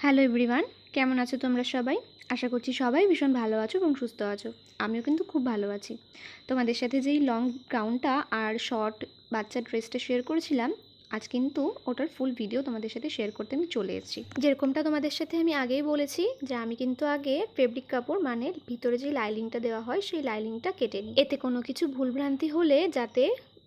Hello everyone, কেমন আছো তোমরা সবাই? আশা করছি সবাই ভীষণ ভালো আছো এবং সুস্থ আছো। আমিও কিন্তু খুব ভালো আছি। তোমাদের সাথে যেই লং গাউনটা আর শর্ট বাচ্চার ড্রেসটা শেয়ার করেছিলাম, আজ কিন্তু ওটার ফুল ভিডিও তোমাদের সাথে শেয়ার করতে আমি চলে এসেছি। যেরকমটা তোমাদের সাথে আমি আগেই বলেছি যে আমি কিন্তু আগে ফেব্রিক কাপড় মানে ভিতরে যে লাইনিংটা দেওয়া হয় সেই লাইনিংটা কেটে নিই, এতে কোনো কিছু ভুলভ্রান্তি হলে যাতে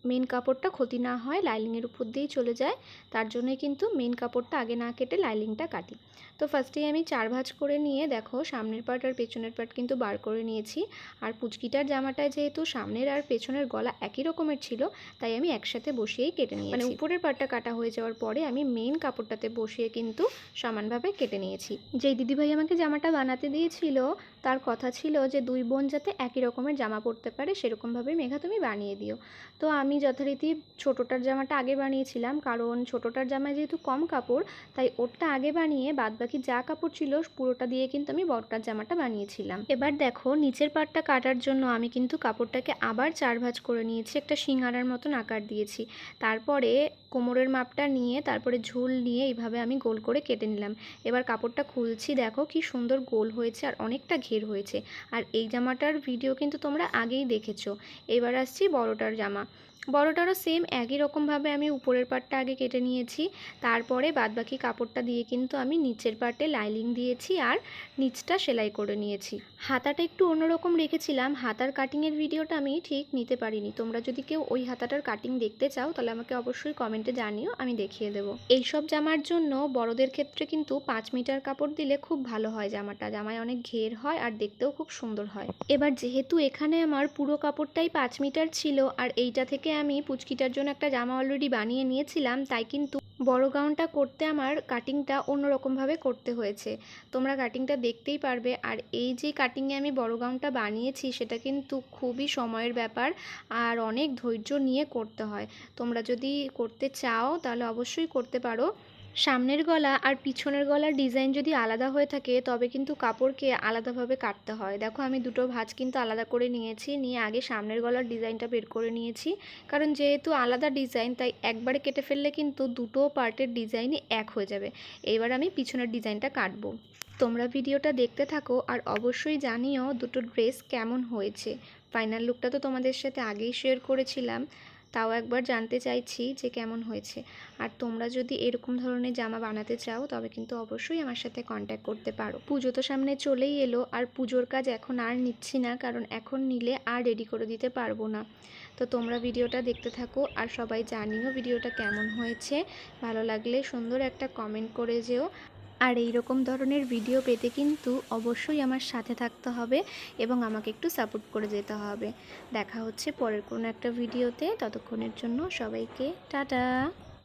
মেন কাপড়টা ক্ষতি না হয়, লাইনিংয়ের উপর দিয়েই চলে যায়, তার জন্যই কিন্তু মেন কাপড়টা আগে না কেটে লাইনিংটা কাটি। তো ফার্স্টেই আমি 4 ভাঁজ করে নিয়ে দেখো সামনের পার্ট আর পেছনের পার্ট কিন্তু বার করে নিয়েছি। আর পুচকিটার জামাটায় যেহেতু সামনের আর পেছনের গলা একই রকমের ছিল, তাই আমি একসাথে বসিয়েই কেটে নিয়েছি। মানে উপরের পার্টটা কাটা হয়ে যাওয়ার পরে আমি মেন কাপড়টাতে বসিয়ে কিন্তু সমানভাবে কেটে নিয়েছি। যেই দিদিভাই আমাকে জামাটা বানাতে দিয়েছিল তার কথা ছিল যে দুই বোন যাতে একই রকমের জামা পরতে পারে সেরকমভাবে মেঘা তুমি বানিয়ে দিও। তো আমি যথারীতি ছোটোটার জামাটা আগে বানিয়েছিলাম, কারণ ছোটোটার জামায় যেহেতু কম কাপড় তাই ওরটা আগে বানিয়ে বাদবাকি যা কাপড় ছিল পুরোটা দিয়ে কিন্তু আমি বড়টার জামাটা বানিয়েছিলাম। এবার দেখো নিচের পাটটা কাটার জন্য আমি কিন্তু কাপড়টাকে আবার 4 ভাঁজ করে নিয়েছি, একটা সিঙ্গারার মতন আকার দিয়েছি। তারপরে কোমরের মাপটা নিয়ে তারপরে ঝুল নিয়ে এইভাবে আমি গোল করে কেটে নিলাম। এবার কাপড়টা খুলছি, দেখো কি সুন্দর গোল হয়েছে আর অনেকটা ঘের হয়েছে। আর এই জামাটার ভিডিও কিন্তু তোমরা আগেই দেখেছো। এবার আসছি বড়টার জামা। বড়টারও সেম একই রকমভাবে আমি উপরের পাটটা আগে কেটে নিয়েছি, তারপরে বাদবাকি কাপড়টা দিয়ে কিন্তু আমি নিচের পাটে লাইনিং দিয়েছি আর নিচটা সেলাই করে নিয়েছি। হাতাটা একটু অন্যরকম রেখেছিলাম, হাতার কাটিংয়ের ভিডিওটা আমি ঠিক নিতে পারিনি। তোমরা যদি কেউ ওই হাতাটার কাটিং দেখতে চাও তাহলে আমাকে অবশ্যই কমেন্টে জানিও, আমি দেখিয়ে দেবো। এইসব জামার জন্য বড়দের ক্ষেত্রে কিন্তু 5 মিটার কাপড় দিলে খুব ভালো হয়, জামায় অনেক ঘের হয় আর দেখতেও খুব সুন্দর হয়। এবার যেহেতু এখানে আমার পুরো কাপড়টাই 5 মিটার ছিল আর এইটা থেকে আমি পুচকিটার জন্য একটা জামা অলরেডি বানিয়ে নিয়েছিলাম, তাই কিন্তু বড় গাউনটা করতে আমার কাটিংটা অন্যরকমভাবে করতে হয়েছে। তোমরা কাটিংটা দেখতেই পারবে। আর এই যে কাটিংয়ে আমি বড় গাউনটা বানিয়েছি সেটা কিন্তু খুবই সময়ের ব্যাপার আর অনেক ধৈর্য নিয়ে করতে হয়। তোমরা যদি করতে চাও তাহলে অবশ্যই করতে পারো। সামনের গলা আর পিছনের গলার ডিজাইন যদি আলাদা হয়ে থাকে তবে কিন্তু কাপড়কে আলাদাভাবে কাটতে হয়। দেখো আমি দুটো ভাঁজ কিন্তু আলাদা করে নিয়েছি, নিয়ে আগে সামনের গলার ডিজাইনটা বের করে নিয়েছি, কারণ যেহেতু আলাদা ডিজাইন তাই একবারে কেটে ফেললে কিন্তু দুটো পার্টের ডিজাইনই এক হয়ে যাবে। এবার আমি পিছনের ডিজাইনটা কাটবো। তোমরা ভিডিওটা দেখতে থাকো আর অবশ্যই জানিও দুটো ড্রেস কেমন হয়েছে। ফাইনাল লুকটা তো তোমাদের সাথে আগেই শেয়ার করেছিলাম, তাও একবার জানতে চাইছি যে কেমন হয়েছে। আর তোমরা যদি এরকম ধরনের জামা বানাতে চাও তবে কিন্তু অবশ্যই আমার সাথে কন্ট্যাক্ট করতে পারো। পুজো তো সামনে চলেই এলো আর পুজোর কাজ এখন আর নিচ্ছি না, কারণ এখন নিলে আর রেডি করে দিতে পারবো না। তো তোমরা ভিডিওটা দেখতে থাকো আর সবাই জানিও ভিডিওটা কেমন হয়েছে। ভালো লাগলে সুন্দর একটা কমেন্ট করে যেও। আর এই রকম ধরনের ভিডিও পেতে কিন্তু অবশ্যই আমার সাথে থাকতে হবে এবং আমাকে একটু সাপোর্ট করে যেতে হবে। দেখা হচ্ছে পরের কোনো একটা ভিডিওতে, ততক্ষণের জন্য সবাইকে টাটা।